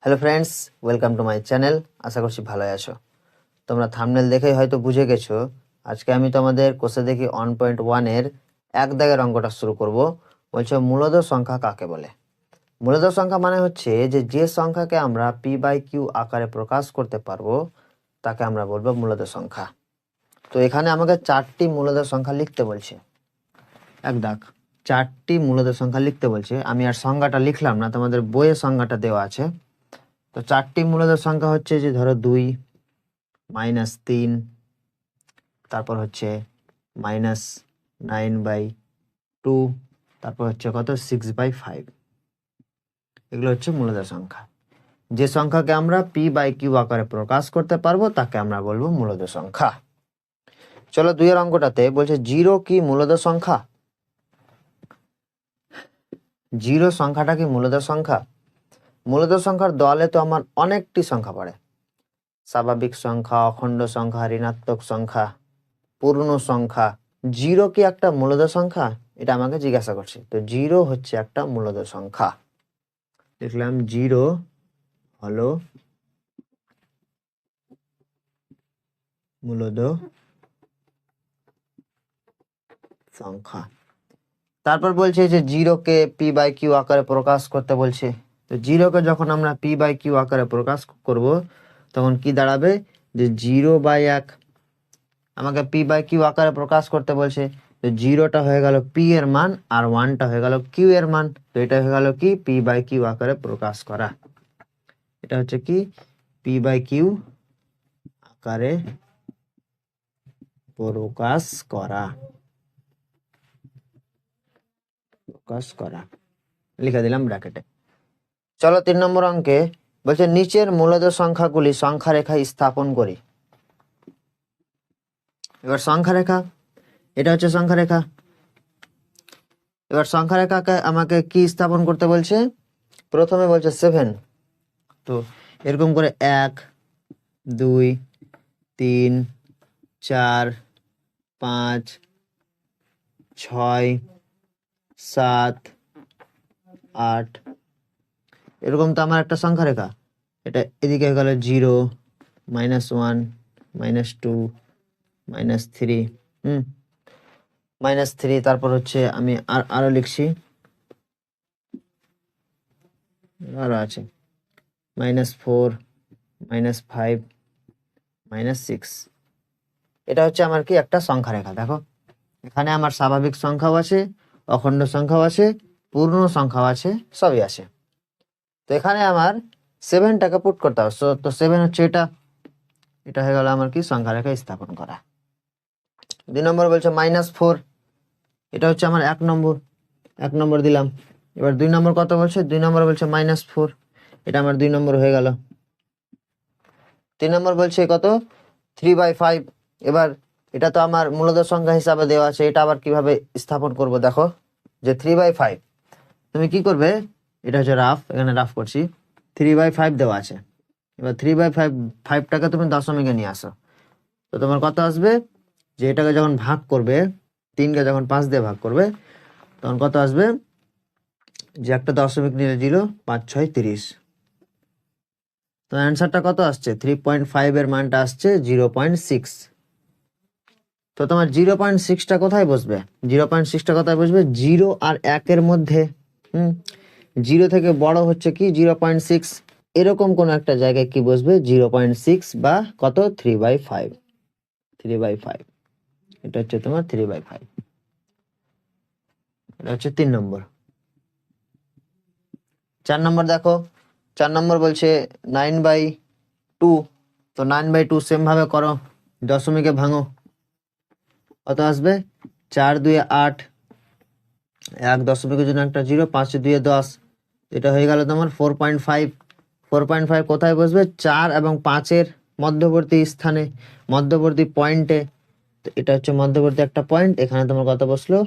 Hello friends, welcome to my channel. আশা করছি ভালোই আছো। তোমরা থাম্বনেল দেখেই হয়তো বুঝে গেছো আজকে আমি তোমাদের কোষে দেখি 1.1 এর এক দাগের অঙ্কটা শুরু করব। বলছে মূলদ সংখ্যা কাকে বলে। মূলদ সংখ্যা মানে হচ্ছে যে সংখ্যাকে আমরা p/q আকারে প্রকাশ করতে পারবো তাকে আমরা বলবো মূলদ সংখ্যা। তো এখানে আমাকে 4টি মূলদ সংখ্যা লিখতে বলছে। এক দাগ 4টি মূলদ সংখ্যা লিখতে বলছে। আমি আর সংজ্ঞাটা লিখলাম না, তোমাদের বইয়ে সংজ্ঞাটা দেওয়া আছে। তো 4টি মূলদ সংখ্যা হচ্ছে যে ধরো 2, -3, তারপর হচ্ছে -9/2, তারপর হচ্ছে কত 6/5। এগুলো হচ্ছে মূলদ সংখ্যা। যে সংখ্যাকে আমরা p/q আকারে প্রকাশ করতে পারবো তাকে আমরা বলবো মূলদ সংখ্যা। চলো 2 এর অঙ্কটাতে বলছে 0 কি মূলদ সংখ্যা। 0 সংখ্যাটা কি মূলদ সংখ্যা? মূলদ সংখ্যার দলে তো আমার অনেকটি সংখ্যা পড়ে। স্বাভাবিক সংখ্যা, অখণ্ড সংখ্যা, ঋণাত্মক সংখ্যা, পূর্ণ সংখ্যা। 0 কি একটা মূলদ সংখ্যা, এটা আমাকে জিজ্ঞাসা করছে। তো 0 হচ্ছে একটা মূলদ সংখ্যা। লিখলাম 0 হলো মূলদ সংখ্যা। তারপর বলছে যে 0 কে p/q আকারে প্রকাশ করতে বলছে। তো 0 কে যখন আমরা p/q আকারে প্রকাশ করব তখন কি দাঁড়াবে, যে 0/1 আমাকে p/q আকারে প্রকাশ করতে বলছে। তো 0টা হয়ে গেল p এর মান আর 1টা হয়ে গেল q এর মান। তো এটা হয়ে গেল কি p/q আকারে প্রকাশ করা। এটা হচ্ছে কি p/q আকারে প্রকাশ করা। লিখে দিলাম ব্র্যাকেটে। চলো 3 নম্বর অঙ্কে বলছে নিচের মূলদ সংখ্যাগুলি সংখ্যা রেখায় স্থাপন করি। এবার সংখ্যা রেখা, এটা হচ্ছে সংখ্যা রেখা। এবার সংখ্যা রেখাকে আমাকে কি স্থাপন করতে বলছে? প্রথমে বলছে 7। তো এরকম করে 1, 2, 3, 4, 5, 6, 7, 8। এরকম তো আমার একটা সংখ্যা রেখা। এটা এদিকে হয়ে গেল 0, -1, -2, -3, -3। তারপর হচ্ছে আমি আরো লিখছি, আরো আছে -4, -5, -6। এটা হচ্ছে আমার কি একটা সংখ্যা রেখা। দেখো এখানে আমার স্বাভাবিক সংখ্যাও আছে, অখণ্ড সংখ্যাও আছে, পূর্ণ সংখ্যাও আছে, সবই আছে। তো এখানে আমার 7টাকে পুট করতে হবে। তো 7 হচ্ছে এটা হয়ে গেল আমার কি সংখ্যা রেখা স্থাপন করা। 2 নম্বর বলছে -4। এটা হচ্ছে আমার 1 নম্বর দিলাম। এবার 2 নম্বর কত বলছে? 2 নম্বর বলছে -4। এটা আমার 2 নম্বর হয়ে গেল। 3 নম্বর বলছে কত 3/5। এবার এটা তো আমার মূলদ সংখ্যা হিসাবে দেওয়া আছে, এটা আবার কিভাবে স্থাপন করব দেখো, যে 3/5 তুমি কি করবে, এটা হচ্ছে রাফ, এখানে রাফ করছি। 3/5 দেওয়া আছে। এবার 3/5টাকে তুমি দশমিকে নিয়ে আসো। তো তোমার কত আসবে, যে এটাকে যখন ভাগ করবে, 3কে যখন 5 দিয়ে ভাগ করবে তখন কত আসবে, যে একটা দশমিক নিলে 0, 5, 6, 30। তো অ্যান্সারটা কত আসছে, 3.5 এর মানটা আসছে 0.6। তো তোমার 0.6টা কোথায় বসবে? 0.6টা কোথায় বসবে? 0 আর 1-এর মধ্যে। 0 থেকে বড় হচ্ছে কি 0.6, এরকম কোন একটা জায়গায় কি বসবে 0.6 বা কত 3/5। 3/5 এটা হচ্ছে তোমার 3/5। এটা হচ্ছে 3 নম্বর। 4 নম্বর দেখো, 4 নম্বর বলছে 9/2। তো 9/2 সেম ভাবে করো, দশমিকে ভাঙো। কত আসবে, 4 2 8, 1 দশমিকের জন্য একটা 0, 5 2 10। এটা হয়ে গেল তোমার 4.5। 4.5 কোথায় বসবে? 4 এবং 5-এর মধ্যবর্তী স্থানে, মধ্যবর্তী পয়েন্টে। তো এটা হচ্ছে মধ্যবর্তী একটা পয়েন্ট, এখানে তোমার কত বসলো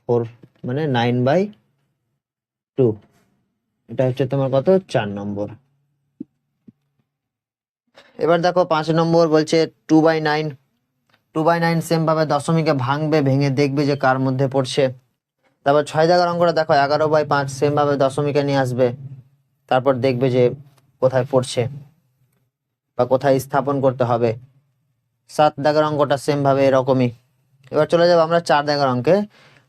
4, মানে 9/2। এটা হচ্ছে তোমার কত 4 নম্বর। এবার দেখো 5 নম্বর বলছে 2/9। 2/9 সেম ভাবে দশমিকে ভাঙবে, ভেঙে দেখবে যে কার মধ্যে পড়ছে। তারপর 6 দাগের অঙ্কটা দেখো 11/5 সেম ভাবে দশমিকে নিয়ে আসবে, তারপর দেখবে যে কোথায় পড়ছে বা কোথায় স্থাপন করতে হবে। 7 দাগের অঙ্কটা সেম ভাবে এরকমই। এবার চলে যাবো আমরা 4 দাগের অঙ্কে।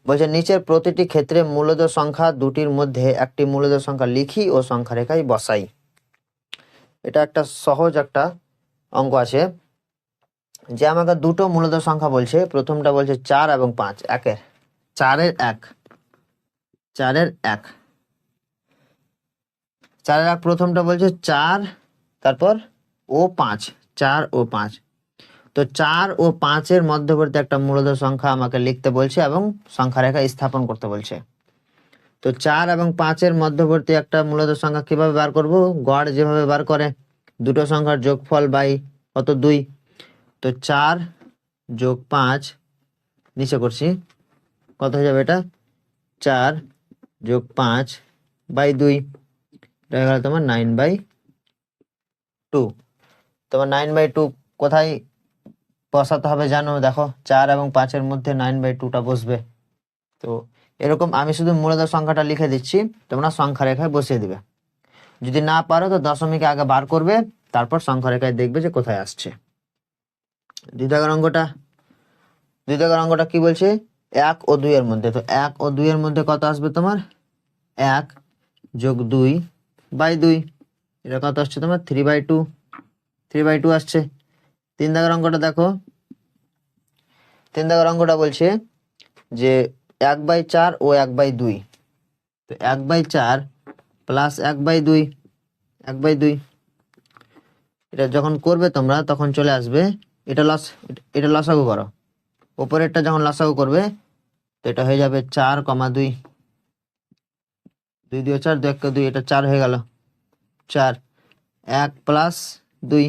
বলছে নিচের প্রতিটি ক্ষেত্রে মূলদ সংখ্যা দুটির মধ্যে একটি মূলদ সংখ্যা লিখি ও সংখ্যা রেখায় বসাই। এটা একটা সহজ একটা অঙ্ক আছে, যে আমাকে দুটো মূলদ সংখ্যা বলছে। প্রথমটা বলছে 4 এবং 5, একের 4-এর 1, 4-এর 1, 4-এর 1 প্রথমটা বলছে 4, তারপর ও 5, 4 ও 5। তো 4 ও 5-এর মধ্যবর্তী একটা মূলদ সংখ্যা আমাকে লিখতে বলছে এবং সংখ্যা রেখা স্থাপন করতে বলছে। তো 4 এবং 5-এর মধ্যবর্তী একটা মূলদ সংখ্যা কিভাবে বার করব? গড় যেভাবে বার করে, দুটো সংখ্যার যোগফল বাই কত, 2। তো 4 যোগ 5 নিচে করছি, কত হয়ে যাবে এটা? 4 যোগ 5 বাই 2, এটা হয়ে গেল তোমার 9/2। তোমার 9/2 কোথায় বসাতে হবে জানো? দেখো 4 এবং 5-এর মধ্যে 9/2টা বসবে। তো এরকম আমি শুধু মূলদ সংখ্যাটা লিখে দিচ্ছি, তোমরা সংখ্যা রেখায় বসিয়ে দিবে। যদি না পারো তো দশমিকে আগে বার করবে, তারপর সংখ্যা রেখায় দেখবে যে কোথায় আসছে। 2 দাগের অঙ্কটা কি বলছে? 1 ও 2 এর মধ্যে। তো 1 ও 2 এর মধ্যে কত আসবে তোমার? 1 যোগ 2 বাই 2, এটা কত আসছে তোমার? 3/2, 3/2 আসছে। 3 দাগের অঙ্কটা দেখো। 3 দাগের অঙ্কটা বলছে যে 1/4 ও 1/2। তো 1/4 প্লাস 1/2, 1/2, এটা যখন করবে তোমরা তখন চলে আসবে, এটা লসাগু করো, উপরেরটা যখন লসাগু করবে তো এটা হয়ে যাবে 4,2, 2 2 4, 2 1 2, এটা 4 হয়ে গেল। 4, 1 প্লাস 2,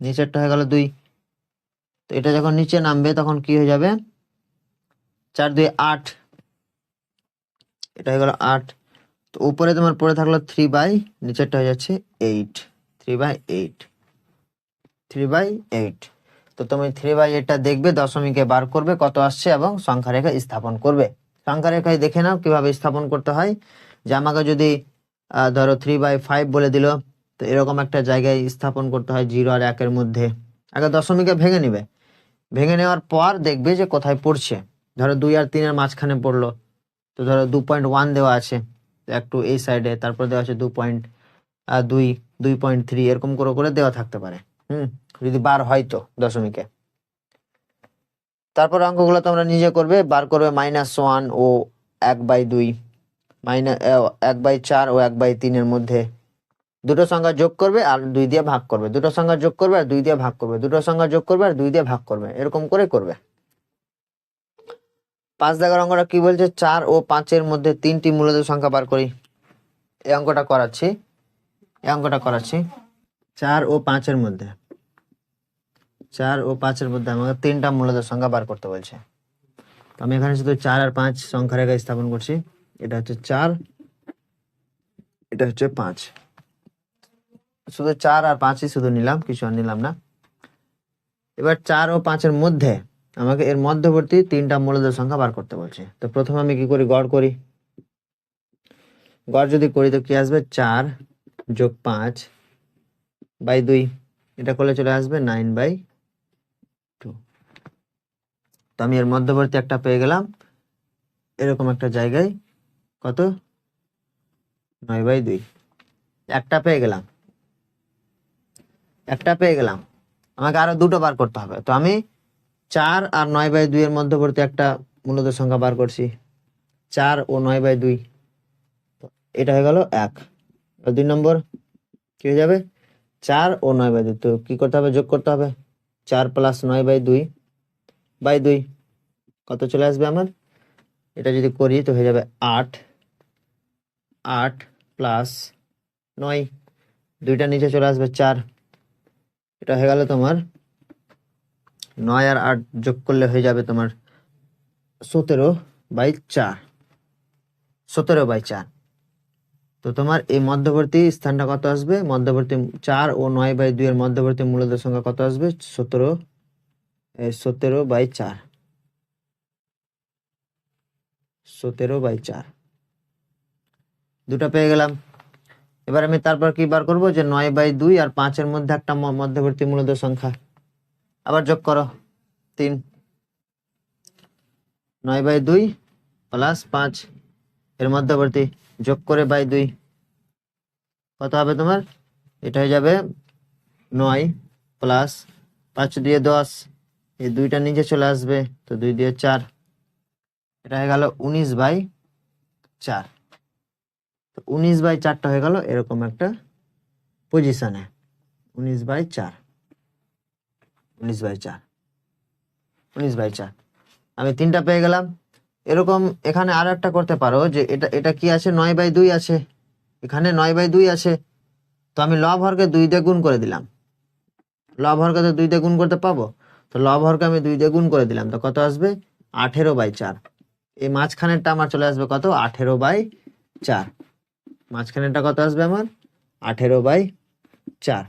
নিচেরটা হয়ে গেল 2। তো এটা যখন নিচে নামবে তখন কি হয়ে যাবে? 4 2 8, এটা হয়ে গেল 8। তো উপরে তোমার পড়ে থাকলো 3 নিচেরটা হয়ে যাচ্ছে 8, 3/8, 3/8। তো তুমি 3/8টা দেখবে, দশমিকে বার করবে কত আসছে এবং সংখ্যা রেখা স্থাপন করবে। সংখ্যা রেখায় দেখে নাও কিভাবে স্থাপন করতে হয়। যে আমাকে যদি ধরো 3/5 বলে দিল, তো এরকম একটা জায়গায় স্থাপন করতে হয় 0 আর 1-এর মধ্যে। আগে দশমিকে ভেঙে নিবে, ভেঙে নেওয়ার পর দেখবে যে কোথায় পড়ছে। ধরো 2 আর 3-এর মাঝখানে পড়লো, তো ধরো 2.1 দেওয়া আছে, তো একটু এই সাইডে, তারপর দেওয়া আছে 2.2, 2.3, এরকম করে করে দেওয়া থাকতে পারে। যদি বার হয় তো দশমিকে। তারপর অঙ্কগুলো তোমরা নিজে করবে, বার করবে -1 ও 1/2, 1/4 ও 1/3-এর মধ্যে দুটো সংখ্যা যোগ করবে আর 2 দিয়ে ভাগ করবে, দুটো সংখ্যা যোগ করবে আর 2 দিয়ে ভাগ করবে, দুটো সংখ্যা যোগ করবে আর 2 দিয়ে ভাগ করবে, এরকম করে করবে। 5 দাগের অঙ্কটা কি বলছে? 4 ও 5-এর মধ্যে 3টি মূলদ সংখ্যা বার করি। এই অঙ্কটা করাচ্ছি, 4 ও 5-এর মধ্যে, 4 ও 5-এর মধ্যে আমাকে 3টা মূলদ সংখ্যা বার করতে বলছে। তো আমি এখানে শুধু 4 আর 5 সংখ্যা রেখা স্থাপন করছি। এটা হচ্ছে 4, এটা হচ্ছে 5, শুধু 4 আর 5ই শুধু নিলাম, কিছু আর নিলাম না। এবার 4 ও 5-এর মধ্যে আমাকে এর মধ্যবর্তী 3টা মূলদ সংখ্যা বার করতে বলছে। তো প্রথমে আমি কি করি? গড় করি। গড় যদি করি তো কি আসবে? 4 যোগ 5 বাই 2, এটা করলে চলে আসবে 9/2। তো আমি এর মধ্যবর্তী একটা পেয়ে গেলাম, এরকম একটা জায়গায়, কত? 9/2, একটা পেয়ে গেলাম, আমাকে আরো দুটো বার করতে হবে। তো আমি 4 আর 9/2 এর মধ্যবর্তী একটা মূলদ সংখ্যা বার করছি, 4 ও 9/2, এটা হয়ে গেল 1। 2 নম্বর কি হয়ে যাবে? 4 ও 9/2, তো কি করতে হবে? যোগ করতে হবে। 4 প্লাস 9/2 কত চলে আসবে আমার? এটা যদি করি তো হয়ে যাবে 8, 8 প্লাস 9, 2টা নিচে চলে আসবে 4, এটা হয়ে গেল তোমার 9 আর 8 যোগ করলে হয়ে যাবে তোমার 17/4, 17/4। তো তোমার এই মধ্যবর্তী স্থানটা কত আসবে? মধ্যবর্তী 4 ও 9/2 এর মধ্যবর্তী মূলদ সংখ্যা কত আসবে? 17/4, 17/4, দুটা পেয়ে গেলাম। এবার আমি তারপর কি বার করব, যে 9/2 আর 5-এর মধ্যে একটা মধ্যবর্তী মূলদ সংখ্যা, আবার যোগ করো 3, 9/2 প্লাস 5 এর মধ্যবর্তী যোগ করে বাই 2 কত হবে তোমার? এটা হয়ে যাবে 9 প্লাস 5 দিয়ে 10, এই 2টা নিচে চলে আসবে, তো 2 দিয়ে 4, এটা হয়ে গেল 19/4। তো 19/4টা হয়ে গেল এরকম একটা পজিশনে, 19/4, 19/4, 19/4 আমি 3টা পেয়ে গেলাম। এরকম এখানে আরো একটা করতে পারো, যে এটা এটা কি আছে, 9/2 আছে, এখানে 9/2 আছে, তো আমি লব হরকে 2 দিয়ে গুণ করে দিলাম। লব হরকে তো 2 দিয়ে গুণ করতে পাবো, তো লব হরকে আমি 2 দিয়ে গুণ করে দিলাম, তো কত আসবে? 18/4। এই মাঝখানেরটা আমার চলে আসবে কত? 18/4। মাঝখানেরটা কত আসবে আমার? 18/4।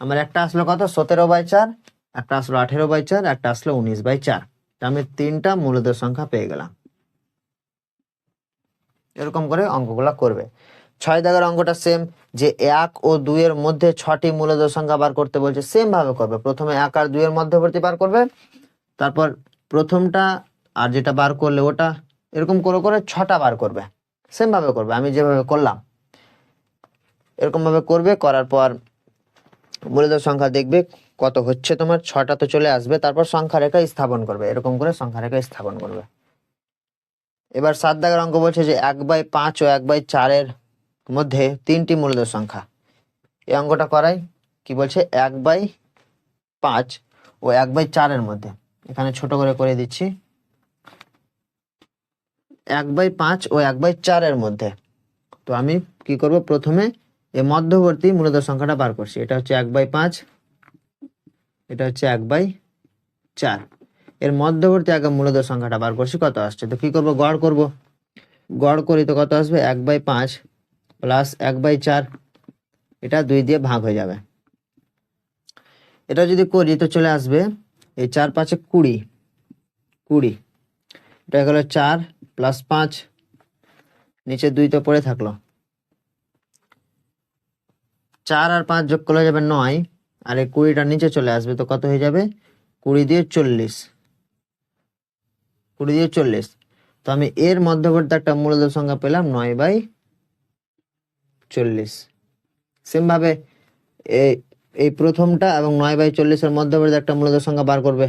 আমার একটা আসলো কত? 17/4, একটা আসলো 18/4, একটা আসলো 19/4। তা আমি 3টা মূলদ সংখ্যা পেয়ে গেলাম। এরকম করে অঙ্কগুলা করবে। 6 দাগের অঙ্কটা সেম, যে 1 ও 2 এর মধ্যে 6টি মূলদ সংখ্যা বার করতে বলছে, সেম ভাবে করবে। প্রথমে 1 আর 2 এর মধ্যবর্তী বার করবে, তারপর প্রথমটা আর যেটা বার করলে ওটা, এরকম করে করে 6টা বার করবে, সেম ভাবে করবে আমি যেভাবে করলাম, এরকম ভাবে করবে। করার পর মূলদ সংখ্যা দেখবে কত হচ্ছে তোমার, 6টা তো চলে আসবে, তারপর সংখ্যা রেখা স্থাপন করবে, এরকম করে সংখ্যা রেখা স্থাপন করবে। এবার 7 দাগের অঙ্ক বলছে যে 1/5 ও 1/4 এর মধ্যে 3টি মূলদ সংখ্যা। এই অঙ্কটা করাই, কি বলছে? 1/5 ও 1/4 এর মধ্যে, এখানে ছোট করে করে দিচ্ছি, 1/5 ও 1/4 এর মধ্যে। তো আমি কি করব, প্রথমে এই মধ্যবর্তী মূলদ সংখ্যাটা বার করছি, এটা হচ্ছে 1/5, এটা হচ্ছে 1/4, এর মধ্যবর্তী আগে মূলদ সংখ্যাটা বার করছি, কত আসছে? তো কি করব, গড় করব, গড় করি তো কত আসবে? 1/5 প্লাস 1/4, এটা 2 দিয়ে ভাগ হয়ে যাবে। এটা যদি করি তো চলে আসবে এই 4 5 20, 20, এটা হলো 4 প্লাস 5, নিচে 2 তো পড়ে থাকলো, 4 আর 5 যোগ করলে যাবে 9, আর এই 20টা নিচে চলে আসবে, তো কত হয়ে যাবে? 20 দিয়ে 40, 20 দিয়ে 40। তো আমি এর মধ্যবর্তী একটা মূলদ সংখ্যা পেলাম 9/40। সেম ভাবে এই এই প্রথমটা এবং 9/40 এর মধ্যবর্তী একটা মূলদ সংখ্যা বার করবে।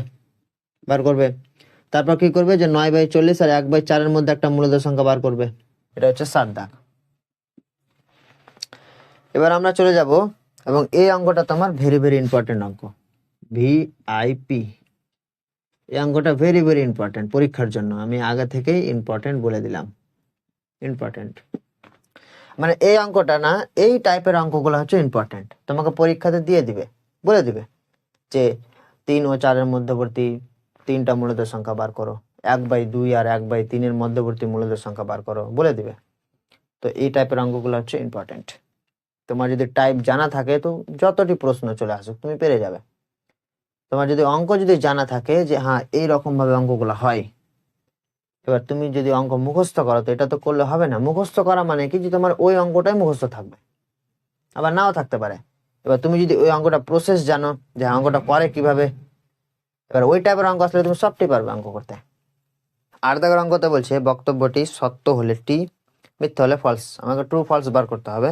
তারপর কি করবে, যে 9/40 আর 1/4 এর মধ্যে একটা মূলদ সংখ্যা বার করবে। এটা হচ্ছে 7 দাগ। এবার আমরা চলে যাব, এবং এই অঙ্কটা তোমার ভেরি ভেরি ইম্পর্টেন্ট অঙ্ক, ভিআইপি। এই অঙ্কটা ভেরি ভেরি ইম্পর্টেন্ট পরীক্ষার জন্য, আমি আগে থেকেই ইম্পর্টেন্ট বলে দিলাম, ইম্পর্টেন্ট। মানে এই অঙ্কটা না, এই টাইপের অঙ্কগুলো হচ্ছে ইম্পর্টেন্ট, তোমাকে পরীক্ষাতে দিয়ে দিবে, বলে দিবে যে 3 ও 4 এর মধ্যবর্তী 3টা মূলদ সংখ্যা বার করো, 1/2 আর 1/3 এর মধ্যবর্তী মূলদ সংখ্যা বার করো, বলে দিবে। তো এই টাইপের অঙ্কগুলো হচ্ছে ইম্পর্টেন্ট। তোমার যদি টাইপ জানা থাকে, তো যতটি প্রশ্ন চলে আসুক তুমি পেরে যাবে। তোমার যদি অঙ্ক যদি জানা থাকে যে হ্যাঁ এই রকম ভাবে অঙ্কগুলো হয়, এবার তুমি যদি অঙ্ক মুখস্থ করো, তো এটা তো করলে হবে না। মুখস্থ করা মানে কি, যে তোমার ওই অঙ্কটাই মুখস্থ থাকবে, আবার নাও থাকতে পারে। এবার তুমি যদি ওই অঙ্কটা প্রসেস জানো, যে অঙ্কটা করে কিভাবে, এবার ওই টাইপের অঙ্ক আসলে তুমি সবটি পারবে অঙ্ক করতে। 8 দাগের অঙ্কতে বলছে বক্তব্যটি সত্য হলে টি, মিথ্যা হলে ফলস। আমাকে ট্রু ফলস বার করতে হবে,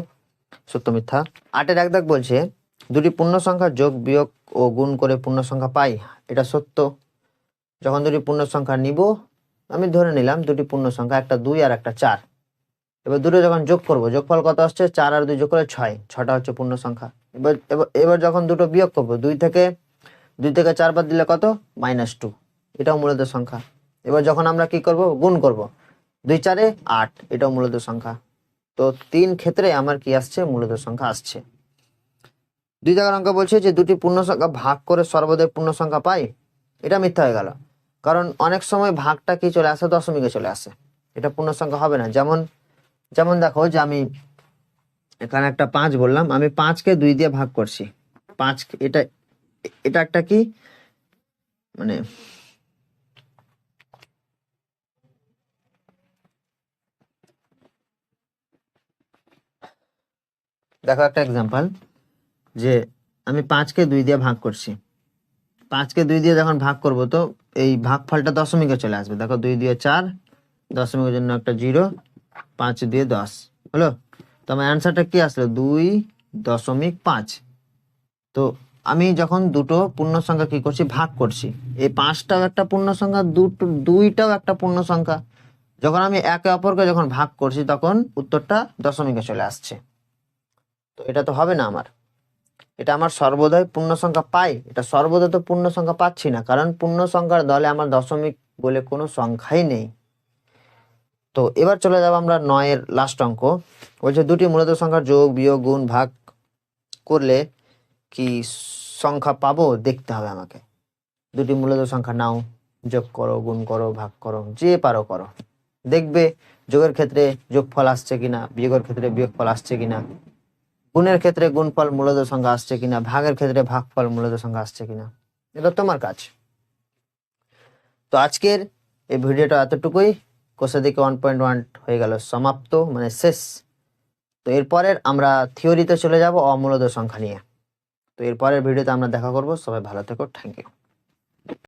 সত্য মিথ্যা। 8-এর 1 দাগ বলছে দুটি পূর্ণ সংখ্যা যোগ বিয়োগ ও গুণ করে পূর্ণ সংখ্যা পাই, এটা সত্য। যখন দুটি পূর্ণ সংখ্যা নিব, আমি ধরে নিলাম দুটি পূর্ণ সংখ্যা, একটা 2 আর একটা 4। এবার দুটো যখন যোগ করব, যোগফল কত আসছে? 4 আর 2 যোগ করলে 6, 6টা হচ্ছে পূর্ণ সংখ্যা। এবার এবার এবার যখন দুটো বিয়োগ করব, 2 থেকে 4 বাদ দিলে কত? -2, এটাও মূলদ সংখ্যা। এবার যখন আমরা কি করব, গুণ করব, 2 4 8, এটাও মূলদ সংখ্যা। তো 3 ক্ষেত্রে আমার কি আসছে? মূলদ সংখ্যা আসছে। 2 দাগের অঙ্ক বলছে যে দুটি পূর্ণ সংখ্যা ভাগ করে সর্বদাই পূর্ণ সংখ্যা পাই, এটা মিথ্যা হয়ে গেল। কারণ অনেক সময় ভাগটা কি চলে আসে? দশমিকে চলে আসে, এটা পূর্ণ সংখ্যা হবে না। যেমন যেমন দেখো, যে আমি এখানে একটা 5 বললাম, আমি 5কে 2 দিয়ে ভাগ করছি, 5, এটা এটা একটা কি মানে দেখো একটা এক্সাম্পল, যে আমি 5কে 2 দিয়ে ভাগ করছি। 5কে 2 দিয়ে যখন ভাগ করব তো এই ভাগফলটা দশমিকে চলে আসবে। দেখো 2 দিয়ে 4, দশমিকের জন্য একটা 0, 5 দিয়ে 10 হলো। তো আমার অ্যান্সারটা কি আসলো? 2.5। তো আমি যখন দুটো পূর্ণ সংখ্যা কি করছি, ভাগ করছি, এই 5টাও একটা পূর্ণ সংখ্যা, 2টাও একটা পূর্ণ সংখ্যা। যখন আমি একে অপরকে যখন ভাগ করছি তখন উত্তরটা দশমিকে চলে আসছে। তো এটা তো হবে না আমার, এটা আমার সর্বদাই পূর্ণ সংখ্যা পাই, এটা সর্বদা তো পূর্ণ সংখ্যা পাচ্ছি না, কারণ পূর্ণ সংখ্যার দলে আমার দশমিক বলে কোনো সংখ্যাই নেই। তো এবার চলে যাব আমরা 9-এর লাস্ট অঙ্ক। বলছে দুটি মূলত সংখ্যার যোগ বিয়োগ গুণ ভাগ করলে কি সংখ্যা পাবো দেখতে হবে আমাকে। দুটি মূলত সংখ্যা নাও, যোগ করো, গুণ করো, ভাগ করো, যে পারো করো, দেখবে যোগের ক্ষেত্রে যোগফল আসছে কিনা, বিয়োগের ক্ষেত্রে বিয়োগফল আসছে কিনা, গুণের ক্ষেত্রে গুণফল মূলত সংখ্যা আসছে কিনা, ভাগের ক্ষেত্রে ভাগফল মূলত সংখ্যা আসছে কিনা, এটা তোমার কাজ। তো আজকের এই ভিডিওটা এতটুকুই। কোষে দিকে 1.1 হয়ে গেল সমাপ্ত, মানে শেষ। তো এরপরের আমরা থিওরিতে চলে যাব অমূলত সংখ্যা নিয়ে। তো এরপরের ভিডিওতে আমরা দেখা করব। সবাই ভালো থেকো, থ্যাংক ইউ।